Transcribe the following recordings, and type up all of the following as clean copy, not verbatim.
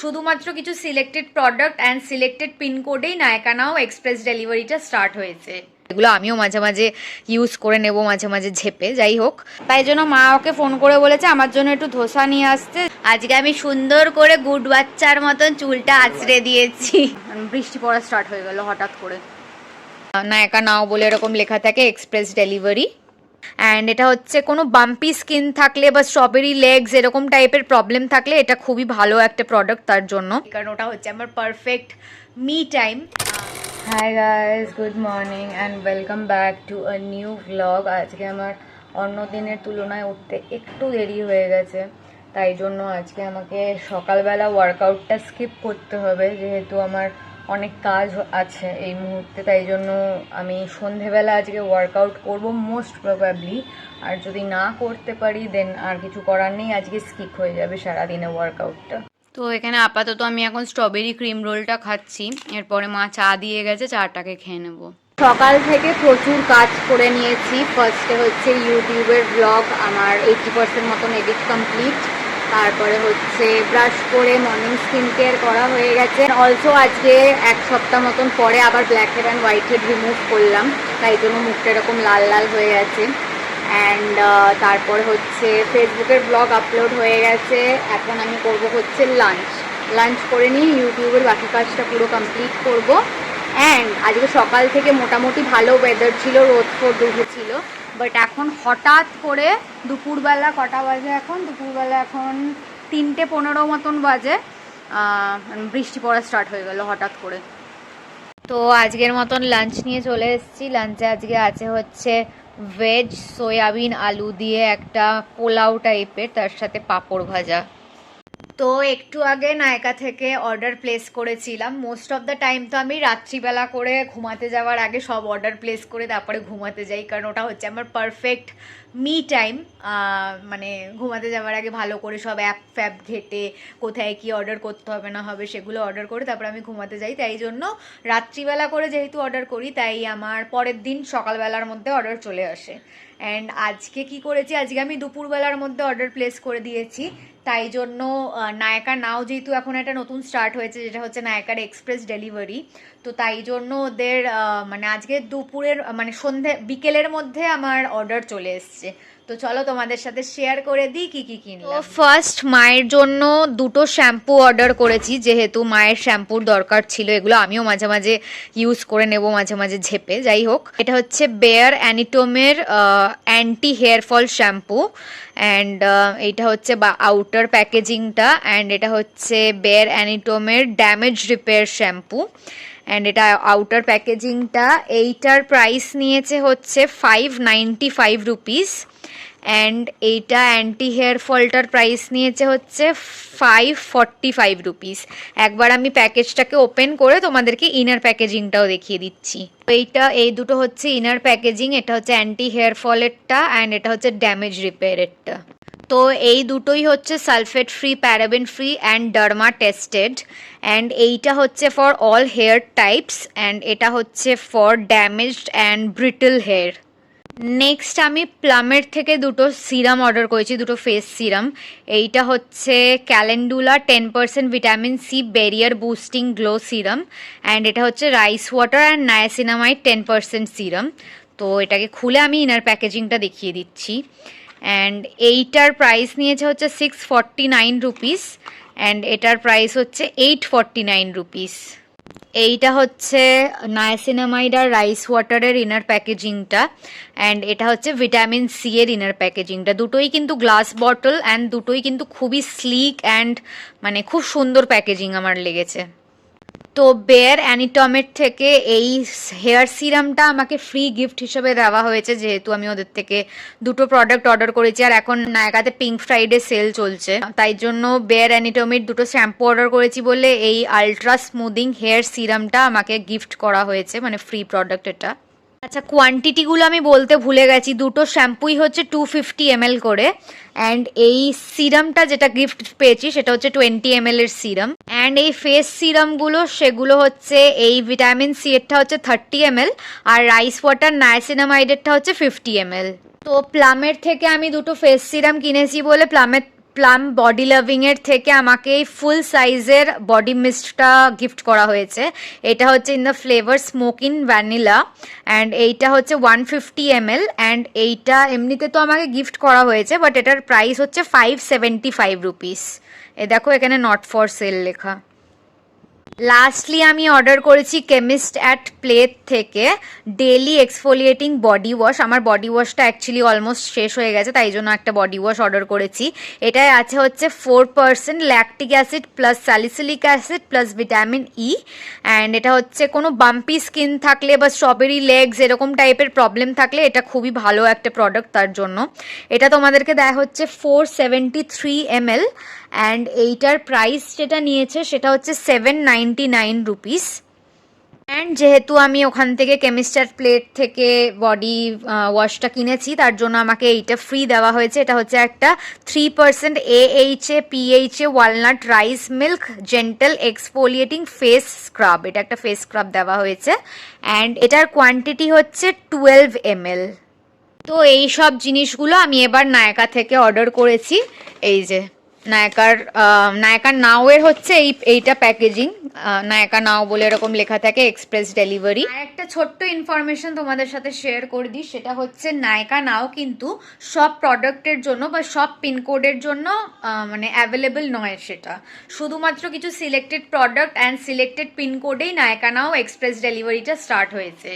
শুধুমাত্র কিছু selected product and selected পিনকোডেই নায়কা নাও এক্সপ্রেস ডেলিভারিটা স্টার্ট হয়েছে। এগুলো আমিও মাঝে মাঝে ইউজ করে নেব, মাঝে মাঝে ঝেপে, যাই হোক। তাই জন্য মা ওকে ফোন করে বলেছে আমার জন্য একটু ধোসা নিয়ে আসতে। আজকে আমি সুন্দর করে গুড বাচ্চার মতন চুলটা আঁচড়ে দিয়েছি। বৃষ্টি পড়া স্টার্ট হয়ে গেল হঠাৎ করে। নায়কা নাও বলে এরকম লেখা থাকে এক্সপ্রেস ডেলিভারি। অ্যান্ড এটা হচ্ছে কোনো বাম্পি স্কিন থাকলে বা স্ট্রবেরি লেগস এরকম টাইপের প্রবলেম থাকলে এটা খুবই ভালো একটা প্রোডাক্ট তার জন্য, কারণ ওটা হচ্ছে আমার perfect me time. Hi guys, good morning and welcome back to a new vlog. আজকে আমার অন্য দিনের তুলনায় উঠতে একটু দেরি হয়ে গেছে, তাই জন্য আজকে আমাকে সকালবেলা ওয়ার্কআউটটা স্কিপ করতে হবে, যেহেতু আমার অনেক কাজ আছে এই মুহূর্তে। তাই জন্য আমি সন্ধেবেলা আজকে ওয়ার্কআউট করব মোস্ট প্রবাবলি, আর যদি না করতে পারি দেন আর কিছু করার নেই, আজকে স্কিপ হয়ে যাবে সারাদিনে ওয়ার্কআউটটা। তো এখানে আপাতত আমি এখন স্ট্রবেরি ক্রিম রোলটা খাচ্ছি, এরপরে মা চা দিয়ে গেছে, চাটাকে খেয়ে নেবো। সকাল থেকে প্রচুর কাজ করে নিয়েছি। ফার্স্টে হচ্ছে ইউটিউবের ব্লগ আমার 80% মতন এডিট কমপ্লিট, তারপরে হচ্ছে ব্রাশ করে মর্নিং স্কিন কেয়ার করা হয়ে গেছে। অলসো আজকে এক সপ্তাহ মতন পরে আবার black head and white head remove করলাম, তাই জন্য মুখটা এরকম লাল লাল হয়ে গেছে। অ্যান্ড তারপরে হচ্ছে ফেসবুকের ব্লগ আপলোড হয়ে গেছে। এখন আমি করব হচ্ছে লাঞ্চ করে নিয়ে ইউটিউবের বাকি কাজটা পুরো কমপ্লিট করব। অ্যান্ড আজকে সকাল থেকে মোটামুটি ভালো ওয়েদার ছিল, রোদ ফোদ উঠেছিল, বাট এখন হঠাৎ করে দুপুরবেলা কটা বাজে এখন, দুপুরবেলা এখন 3:15 মতন বাজে, বৃষ্টি পড়া স্টার্ট হয়ে গেল হঠাৎ করে। তো আজকের মতন লাঞ্চ নিয়ে চলে এসেছি। লাঞ্চে আজকে আছে হচ্ছে ভেজ সয়াবিন আলু দিয়ে একটা পোলাও টাইপের, তার সাথে পাঁপড় ভাজা। তো একটু আগে নায়কা থেকে অর্ডার প্লেস করেছিলাম। মোস্ট অফ দ্য টাইম তো আমি রাত্রিবেলা করে ঘুমাতে যাওয়ার আগে সব অর্ডার প্লেস করে তারপরে ঘুমাতে যাই, কারণ ওটা হচ্ছে আমার পারফেক্ট মি টাইম। মানে ঘুমাতে যাওয়ার আগে ভালো করে সব অ্যাপ ফ্যাপ ঘেটে কোথায় কি অর্ডার করতে হবে না হবে সেগুলো অর্ডার করে তারপরে আমি ঘুমাতে যাই। তাই জন্য রাত্রিবেলা করে যেহেতু অর্ডার করি, তাই আমার পরের দিন সকালবেলার মধ্যে অর্ডার চলে আসে। অ্যান্ড আজকে কি করেছি, আজকে আমি দুপুরবেলার মধ্যে অর্ডার প্লেস করে দিয়েছি। তাই জন্য নায়কা নাও যেহেতু এখন একটা নতুন স্টার্ট হয়েছে, যেটা হচ্ছে নায়কার এক্সপ্রেস ডেলিভারি, তো তাই জন্য ওদের মানে আজকে দুপুরের মানে বিকেলের মধ্যে আমার অর্ডার চলে এসছে। তো চলো তোমাদের সাথে শেয়ার করে দিই কি কি কিনলাম। তো ফার্স্ট মায়ের জন্য দুটো শ্যাম্পু অর্ডার করেছি, যেহেতু মায়ের শ্যাম্পুর দরকার ছিল। এগুলো আমিও মাঝে মাঝে ইউজ করে নেব, মাঝে মাঝে ঝেপে, যাই হোক। এটা হচ্ছে বেয়ার অ্যানিটোমের anti hair fall shampoo. And এইটা হচ্ছে বা আউটার প্যাকেজিংটা। অ্যান্ড এটা হচ্ছে বেয়ার অ্যানিটোমের ড্যামেজ রিপেয়ার শ্যাম্পু। অ্যান্ড এটা আউটার প্যাকেজিংটা। এইটার প্রাইস নিয়েছে হচ্ছে 595 রুপিস। অ্যান্ড এইটা অ্যান্টি হেয়ার ফলটার প্রাইস নিয়েছে হচ্ছে 545 রুপিস। একবার আমি প্যাকেজটাকে ওপেন করে তোমাদেরকে ইনার প্যাকেজিংটাও দেখিয়ে দিচ্ছি। এই দুটো হচ্ছে ইনার প্যাকেজিং, এটা হচ্ছে অ্যান্টি হেয়ার ফলেরটা অ্যান্ড এটা হচ্ছে ড্যামেজ রিপেয়ারেরটা। তো এই দুটোই হচ্ছে sulphate free, paraben free and derma tested. And এইটা হচ্ছে for all hair types and এটা হচ্ছে for damaged and brittle hair. Next আমি প্লামের থেকে দুটো সিরাম অর্ডার করেছি, দুটো ফেস সিরাম। এইটা হচ্ছে calendula 10% vitamin C barrier boosting glow serum. And এটা হচ্ছে rice water and niacinamide 10% serum. তো এটাকে খুলে আমি ইনার প্যাকেজিংটা দেখিয়ে দিচ্ছি। অ্যান্ড এইটার প্রাইস নিয়েছে হচ্ছে 649 রুপিস অ্যান্ড এটার প্রাইস হচ্ছে 849 রুপিস। এইটা হচ্ছে নায়াসিনামাইড আর রাইস ওয়াটারের ইনার প্যাকেজিংটা অ্যান্ড এটা হচ্ছে ভিটামিন সি এর ইনার প্যাকেজিংটা। দুটোই কিন্তু গ্লাস বটল অ্যান্ড দুটোই কিন্তু খুবই স্লিক অ্যান্ড মানে খুব সুন্দর প্যাকেজিং আমার লেগেছে। তো বেয়ার অ্যানিটমের থেকে এই হেয়ার সিরামটা আমাকে ফ্রি গিফট হিসেবে দেওয়া হয়েছে, যেহেতু আমি ওদের থেকে দুটো প্রোডাক্ট অর্ডার করেছি আর এখন নায়কাতে পিঙ্ক ফ্রাইডে সেল চলছে। তাই জন্য বেয়ার অ্যানিটমের দুটো শ্যাম্পু অর্ডার করেছি বলে এই আলট্রা স্মুদিং হেয়ার সিরামটা আমাকে গিফট করা হয়েছে, মানে ফ্রি প্রোডাক্ট এটা। আচ্ছা, কোয়ান্টিটিগুলো আমি বলতে ভুলে গেছি। দুটো শ্যাম্পুই হচ্ছে 250 ml করে অ্যান্ড এই সিরামটা যেটা গিফট পেয়েছি সেটা হচ্ছে 20 ml এর সিরাম। অ্যান্ড এই ফেস সিরামগুলো সেগুলো হচ্ছে এই ভিটামিন সি এরটা হচ্ছে 30 ml আর রাইস ওয়াটার নায়াসিনামাইডেরটা হচ্ছে 50 ml। তো প্লামের থেকে আমি দুটো ফেস সিরাম কিনেছি বলে প্লাম বডি লাভিং এর থেকে আমাকে এই ফুল সাইজের বডি মিস্টটা গিফট করা হয়েছে। এটা হচ্ছে in the flavour smoking vanilla and এইটা হচ্ছে 150 ml অ্যান্ড এইটা এমনিতে তো আমাকে গিফট করা হয়েছে, বাট এটার প্রাইস হচ্ছে 575 রুপিস। এ দেখো এখানে নট ফর সেল লেখা। লাস্টলি আমি অর্ডার করেছি কেমিস্ট অ্যাট প্লেট থেকে ডেইলি এক্সফোলিয়েটিং বডি ওয়াশ। আমার বডি ওয়াশটা অ্যাকচুয়ালি অলমোস্ট শেষ হয়ে গেছে, তাই জন্য একটা বডি ওয়াশ অর্ডার করেছি। এটায় আছে হচ্ছে 4% lactic acid plus salicylic acid plus vitamin E and এটা হচ্ছে কোনো বাম্পি স্কিন থাকলে বা স্ট্রবেরি লেগস এরকম টাইপের প্রবলেম থাকলে এটা খুবই ভালো একটা প্রোডাক্ট তার জন্য। এটা তোমাদেরকে দেয়া হচ্ছে 473 ml অ্যান্ড এইটার প্রাইস যেটা নিয়েছে সেটা হচ্ছে 799 রুপিস। অ্যান্ড যেহেতু আমি ওখান থেকে কেমিস্টার প্লেট থেকে বডি ওয়াশটা কিনেছি তার জন্য আমাকে এইটা ফ্রি দেওয়া হয়েছে। এটা হচ্ছে একটা 3% AHA PHA walnut rice milk gentle exfoliating face scrub. এটা একটা ফেস স্ক্রাব দেওয়া হয়েছে অ্যান্ড এটার কোয়ান্টিটি হচ্ছে 12 ml। তো এই সব জিনিসগুলো আমি এবার নায়কা থেকে অর্ডার করেছি। এই যে নায়কার নাওয়ের হচ্ছে এইটা প্যাকেজিং, নায়কা নাও বলে এরকম লেখা থাকে, এক্সপ্রেস ডেলিভারি। আর একটা ছোট্ট ইনফরমেশন তোমাদের সাথে শেয়ার করে দিই, সেটা হচ্ছে নায়কা নাও কিন্তু সব প্রোডাক্টের জন্য বা সব পিনকোডের জন্য মানে অ্যাভেলেবল নয়। সেটা শুধুমাত্র কিছু সিলেক্টেড প্রোডাক্ট অ্যান্ড সিলেক্টেড পিনকোডেই নায়কা নাও এক্সপ্রেস ডেলিভারিটা স্টার্ট হয়েছে।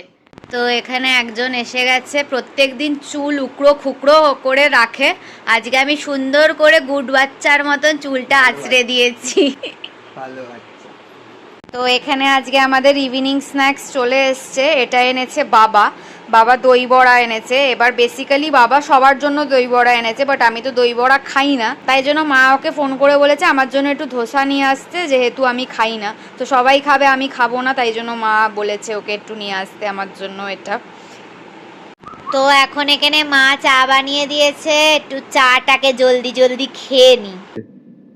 তো এখানে একজন এসে গেছে, প্রত্যেক দিন চুল উকড়ো খুকড়ো করে রাখে, আজকে আমি সুন্দর করে গুড বাচ্চার মতন চুলটা আঁচড়ে দিয়েছি। ভালো বাচ্চা। তো এখানে আজকে আমাদের ইভিনিং স্ন্যাক্স চলে এসছে। এটা এনেছে বাবা দই বড়া এনেছে। এবার বেসিক্যালি বাবা সবার জন্য দই বড়া এনেছে, বাট আমি তো দই বড়া খাই না, তাই জন্য মা ওকে ফোন করে বলেছে আমার জন্য একটু ধোসা নিয়ে আসতে, যেহেতু আমি খাই না। তো সবাই খাবে, আমি খাবো না, তাই জন্য মা বলেছে ওকে একটু নিয়ে আসতে আমার জন্য এটা। তো এখন এখানে মা চা বানিয়ে দিয়েছে, একটু চাটাকে জলদি জলদি খেয়ে নি।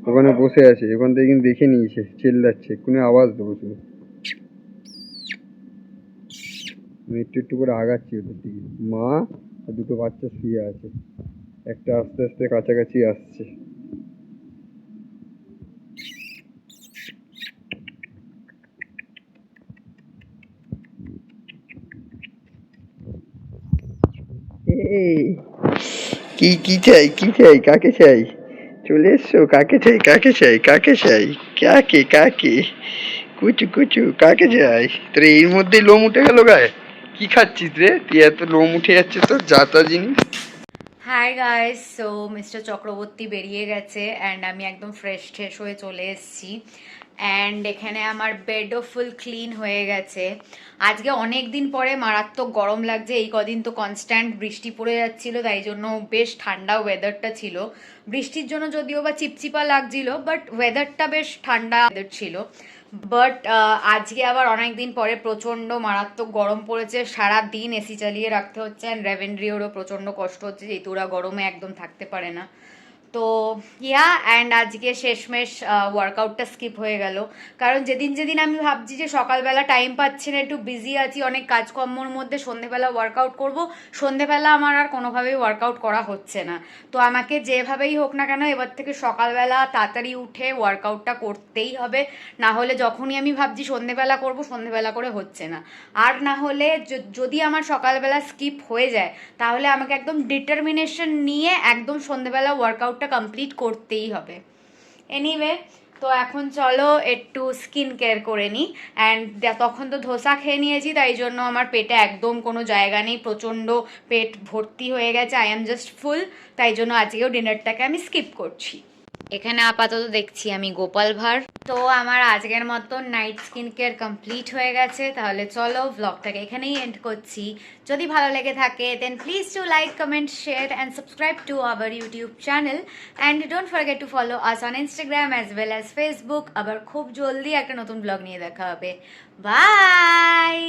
ওখানে বসে আছে, ওখান থেকে কিন্তু দেখে নিয়েছে, চিল্লাচ্ছে, কোনো আওয়াজ দেবো শুধু। আমি একটু একটু করে আগাচ্ছি ওদের দিকে। মা আর দুটো বাচ্চা শুয়ে আছে, একটা আস্তে আস্তে কাছাকাছি আসছে। কি কি চাই, কি চাই, কাকে চাই? চলে এসছো, কাকে চাই, কাকে চাই, কাকে চাই, কাকে কাকে, কুচু কুচু, কাকে চাই? তোর এর মধ্যেই লোম উঠে গেল গায়ে। কি খাচ্ছিস রে তুই, এত লোম উঠে যাচ্ছে তোর, যা তা জিনিস। Hi guys, so mister Chakraborty বেরিয়ে গেছে অ্যান্ড আমি একদম ফ্রেশ ট্রেশ হয়ে চলে এসেছি অ্যান্ড এখানে আমার বেডও ফুল ক্লিন হয়ে গেছে। আজকে অনেক দিন পরে মারাত্মক গরম লাগছে, এই কদিন তো কনস্ট্যান্ট বৃষ্টি পড়ে যাচ্ছিল, তাই জন্য বেশ ঠান্ডা ওয়েদারটা ছিল। বৃষ্টির জন্য যদিও বা চিপচিপা লাগছিল, বাট ওয়েদারটা বেশ ঠান্ডা ওয়েদার ছিল। বাট আজকে আবার অনেক দিন পরে প্রচণ্ড মারাত্মক গরম পড়েছে, সারা দিন এসি চালিয়ে রাখতে হচ্ছে অ্যান্ড রেভেন্ড্রিওরও প্রচণ্ড কষ্ট হচ্ছে, যেহেতু ওরা গরমে একদম থাকতে পারে না। তো ইয়া অ্যান্ড আজকে শেষমেশ ওয়ার্কআউটটা স্কিপ হয়ে গেল, কারণ যেদিন যেদিন আমি ভাবছি যে সকালবেলা টাইম পাচ্ছি না, একটু বিজি আছি অনেক কাজকর্মর মধ্যে, সন্ধেবেলা ওয়ার্কআউট করব, সন্ধেবেলা আমার আর কোনোভাবেই ওয়ার্কআউট করা হচ্ছে না। তো আমাকে যেভাবেই হোক না কেন এবার থেকে সকালবেলা তাড়াতাড়ি উঠে ওয়ার্কআউটটা করতেই হবে, না হলে যখনই আমি ভাবছি সন্ধেবেলা করব, সন্ধেবেলা করে হচ্ছে না। আর না হলে যদি আমার সকালবেলা স্কিপ হয়ে যায়, তাহলে আমাকে একদম ডিটারমিনেশন নিয়ে একদম সন্ধেবেলা ওয়ার্কআউটটা কমপ্লিট করতেই হবে। এনিওয়ে, তো এখন চলো একটু স্কিন কেয়ার করে নিই অ্যান্ড তখন তো ধোসা খেয়ে নিয়েছি, তাই জন্য আমার পেটে একদম কোনো জায়গা নেই, প্রচণ্ড পেট ভর্তি হয়ে গেছে, আই এম জাস্ট ফুল, তাই জন্য আজকেও ডিনারটাকে আমি স্কিপ করছি। এখানে আপাতত দেখছি আমি গোপাল ভাঁড়। তো আমার আজকের মতন নাইট স্কিন কেয়ার কমপ্লিট হয়ে গেছে, তাহলে চলো ব্লগটাকে এখানেই এন্ড করছি। যদি ভালো লেগে থাকে then please to like, comment, share and subscribe to our YouTube channel and don't forget to follow us on Instagram as well as Facebook. আবার খুব জলদি একটা নতুন ব্লগ নিয়ে দেখা হবে। বাই।